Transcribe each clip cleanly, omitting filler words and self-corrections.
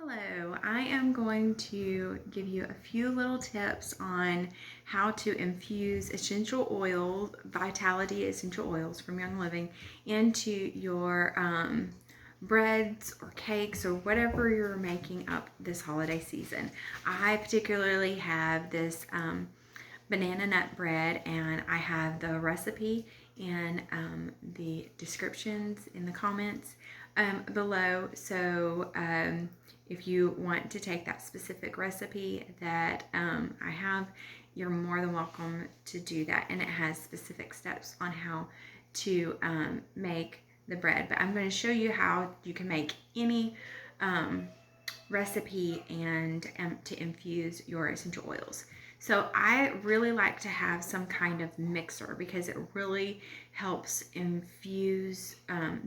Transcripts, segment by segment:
Hello, I am going to give you a few little tips on how to infuse essential oils, Vitality essential oils from Young Living into your breads or cakes or whatever you're making up this holiday season. I particularly have this banana nut bread, and I have the recipe in the descriptions in the comments below. So if you want to take that specific recipe that I have, you're more than welcome to do that. And it has specific steps on how to make the bread. But I'm going to show you how you can make any recipe and to infuse your essential oils. So I really like to have some kind of mixer because it really helps infuse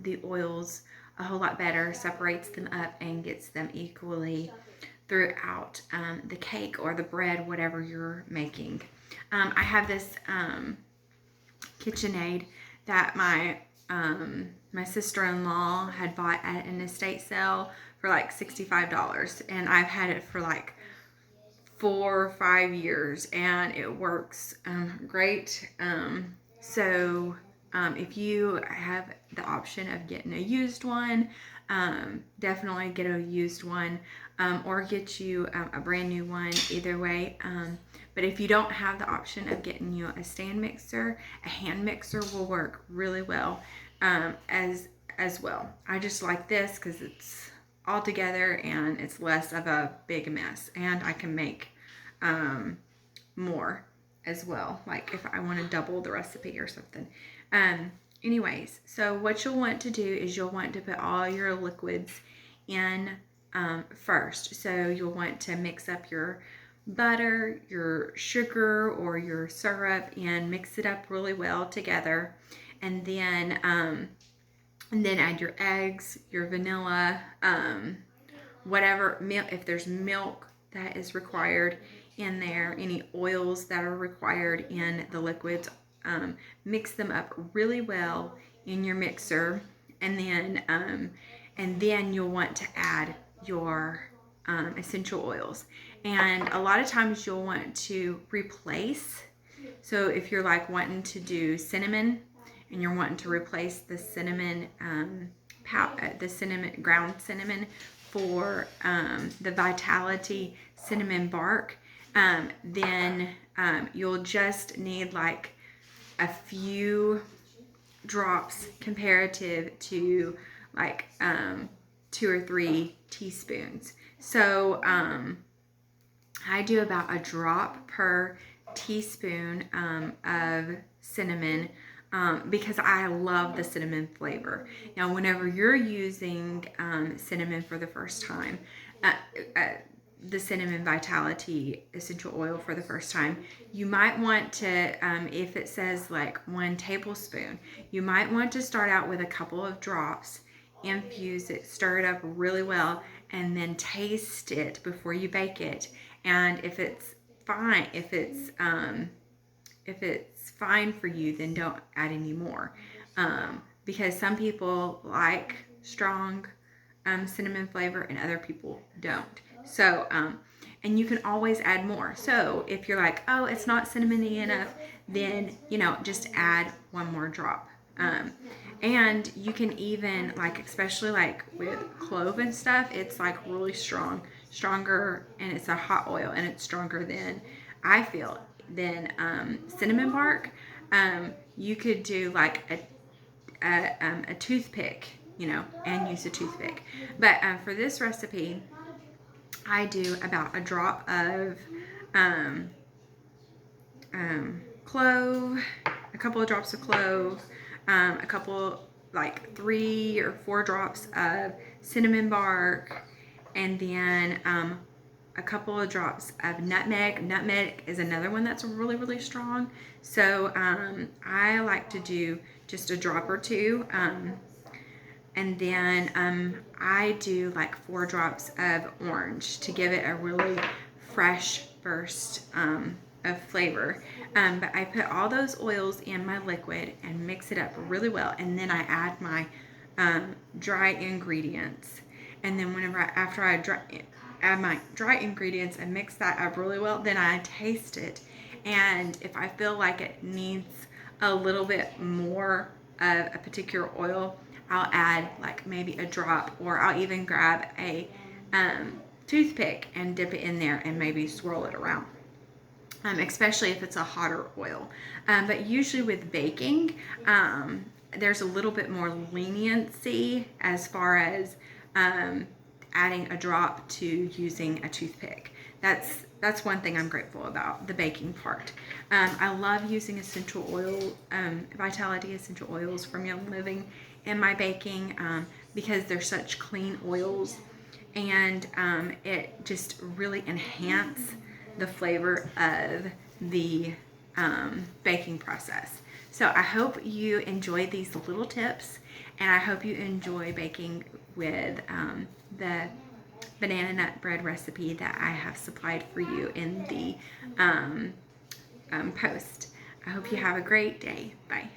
the oils a whole lot better, separates them up and gets them equally throughout the cake or the bread, whatever you're making. I have this KitchenAid that my sister-in-law had bought at an estate sale for like $65, and I've had it for like 4 or 5 years, and it works great. If you have the option of getting a used one, definitely get a used one, or get you a brand new one, either way. But if you don't have the option of getting you a stand mixer, a hand mixer will work really well as well. I just like this because it's all together and it's less of a big mess, and I can make more as well, like if I want to double the recipe or something. Anyways, so what you'll want to do is you'll want to put all your liquids in first. So you'll want to mix up your butter, your sugar, or your syrup, and mix it up really well together. And then add your eggs, your vanilla, whatever milk, if there's milk that is required in there, any oils that are required in the liquids. Mix them up really well in your mixer, and then you'll want to add your essential oils. And a lot of times you'll want to replace. So if you're like wanting to do cinnamon, and you're wanting to replace the cinnamon, ground cinnamon for the Vitality cinnamon bark, then you'll just need like a few drops comparative to like 2 or 3 teaspoons. So I do about a drop per teaspoon of cinnamon, because I love the cinnamon flavor. Now, whenever you're using cinnamon for the first time, the cinnamon Vitality essential oil for the first time, you might want to, if it says like 1 tablespoon, you might want to start out with a couple of drops, infuse it, stir it up really well, and then taste it before you bake it. And if it's fine, if it's fine for you, then don't add any more, because some people like strong cinnamon flavor and other people don't. So and you can always add more. So if you're like, oh, it's not cinnamony enough, then just add 1 more drop. And you can even, like, especially like with clove and stuff, it's like really stronger, and it's a hot oil, and it's stronger than, I feel, than cinnamon bark. You could do like a toothpick, and use a toothpick. But for this recipe, I do about a drop of clove, a couple of drops of clove, a couple, like 3 or 4 drops of cinnamon bark, and then a couple of drops of nutmeg. Nutmeg is another one that's really, really strong. So I like to do just a drop or 2. And then I do like 4 drops of orange to give it a really fresh burst of flavor. But I put all those oils in my liquid and mix it up really well. And then I add my dry ingredients. and then after I add my dry ingredients and mix that up really well, then I taste it. And if I feel like it needs a little bit more of a particular oil, I'll add like maybe a drop, or I'll even grab a toothpick and dip it in there and maybe swirl it around. Especially if it's a hotter oil. But usually with baking, there's a little bit more leniency as far as adding a drop to using a toothpick. That's one thing I'm grateful about, the baking part. I love using essential oil, Vitality essential oils from Young Living in my baking because they're such clean oils, and it just really enhances the flavor of the baking process. So I hope you enjoyed these little tips, and I hope you enjoy baking with the banana nut bread recipe that I have supplied for you in the post. I hope you have a great day. Bye.